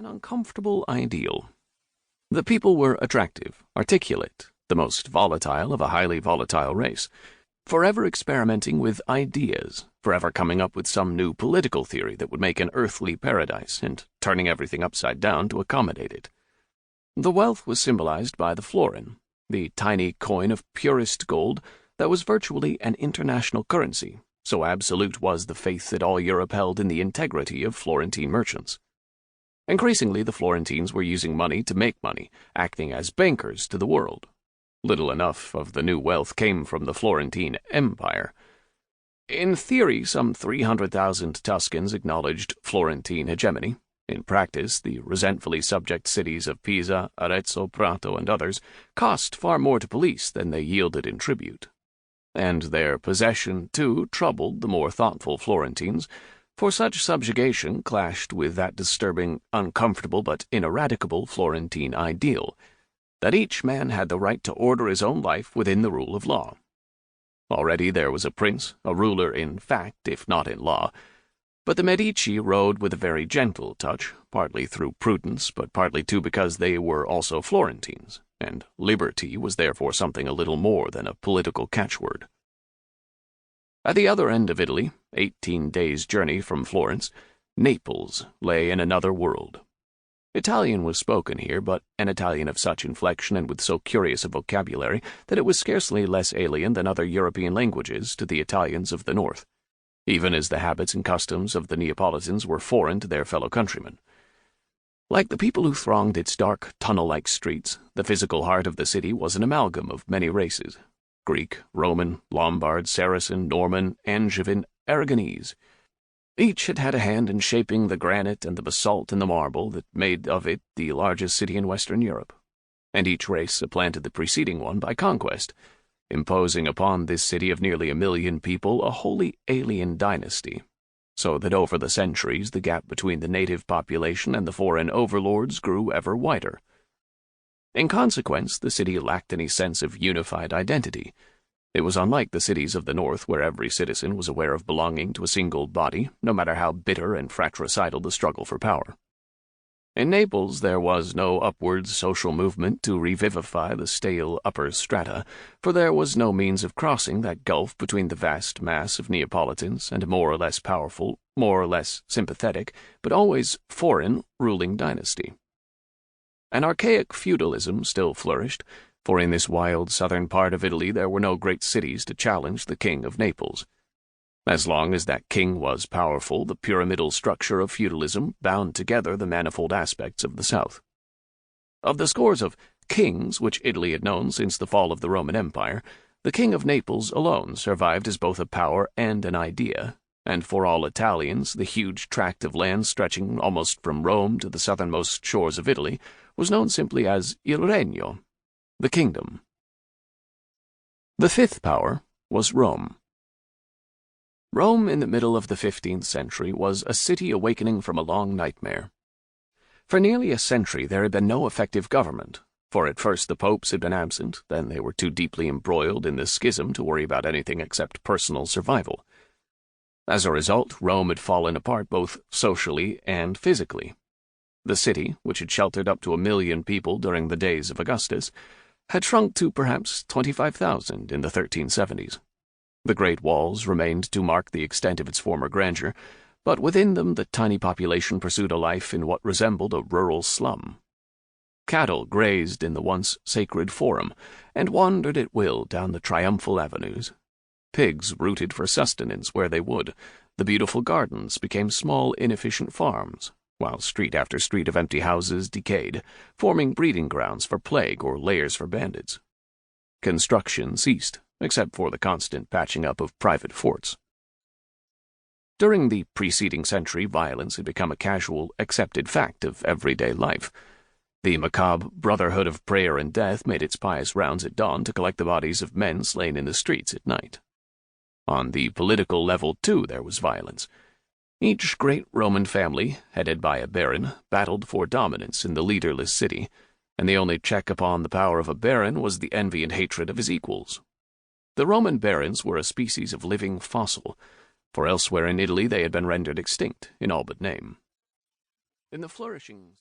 an uncomfortable ideal. The people were attractive, articulate, the most volatile of a highly volatile race, forever experimenting with ideas, forever coming up with some new political theory that would make an earthly paradise and turning everything upside down to accommodate it. The wealth was symbolized by the florin, the tiny coin of purest gold that was virtually an international currency, so absolute was the faith that all Europe held in the integrity of Florentine merchants. Increasingly, the Florentines were using money to make money, acting as bankers to the world. Little enough of the new wealth came from the Florentine Empire. In theory, some 300,000 Tuscans acknowledged Florentine hegemony. In practice, the resentfully subject cities of Pisa, Arezzo, Prato, and others cost far more to police than they yielded in tribute. And their possession, too, troubled the more thoughtful Florentines, for such subjugation clashed with that disturbing, uncomfortable but ineradicable Florentine ideal, that each man had the right to order his own life within the rule of law. Already there was a prince, a ruler in fact, if not in law, but the Medici rode with a very gentle touch, partly through prudence, but partly too because they were also Florentines, and liberty was therefore something a little more than a political catchword. At the other end of Italy, 18 days' journey from Florence, Naples lay in another world. Italian was spoken here, but an Italian of such inflection and with so curious a vocabulary that it was scarcely less alien than other European languages to the Italians of the north, even as the habits and customs of the Neapolitans were foreign to their fellow countrymen. Like the people who thronged its dark, tunnel-like streets, the physical heart of the city was an amalgam of many races: Greek, Roman, Lombard, Saracen, Norman, Angevin, Aragonese. Each had had a hand in shaping the granite and the basalt and the marble that made of it the largest city in Western Europe, and each race supplanted the preceding one by conquest, imposing upon this city of nearly 1 million people a wholly alien dynasty, so that over the centuries the gap between the native population and the foreign overlords grew ever wider. In consequence, the city lacked any sense of unified identity. It was unlike the cities of the north, where every citizen was aware of belonging to a single body, no matter how bitter and fratricidal the struggle for power. In Naples there was no upward social movement to revivify the stale upper strata, for there was no means of crossing that gulf between the vast mass of Neapolitans and a more or less powerful, more or less sympathetic, but always foreign ruling dynasty. An archaic feudalism still flourished, for in this wild southern part of Italy there were no great cities to challenge the king of Naples. As long as that king was powerful, the pyramidal structure of feudalism bound together the manifold aspects of the south. Of the scores of kings which Italy had known since the fall of the Roman Empire, the king of Naples alone survived as both a power and an idea, and for all Italians the huge tract of land stretching almost from Rome to the southernmost shores of Italy was known simply as il regno, the kingdom. The fifth power was Rome. Rome in the middle of the 15th century was a city awakening from a long nightmare. For nearly a century there had been no effective government, for at first the popes had been absent, then they were too deeply embroiled in the schism to worry about anything except personal survival. As a result, Rome had fallen apart both socially and physically. The city, which had sheltered up to 1 million people during the days of Augustus, had shrunk to perhaps 25,000 in the 1370s. The great walls remained to mark the extent of its former grandeur, but within them the tiny population pursued a life in what resembled a rural slum. Cattle grazed in the once sacred forum, and wandered at will down the triumphal avenues. Pigs rooted for sustenance where they would. The beautiful gardens became small, inefficient farms, while street after street of empty houses decayed, forming breeding grounds for plague or lairs for bandits. Construction ceased, except for the constant patching up of private forts. During the preceding century, violence had become a casual, accepted fact of everyday life. The macabre brotherhood of prayer and death made its pious rounds at dawn to collect the bodies of men slain in the streets at night. On the political level, too, there was violence. Each great Roman family, headed by a baron, battled for dominance in the leaderless city, and the only check upon the power of a baron was the envy and hatred of his equals. The Roman barons were a species of living fossil, for elsewhere in Italy they had been rendered extinct in all but name. In the flourishing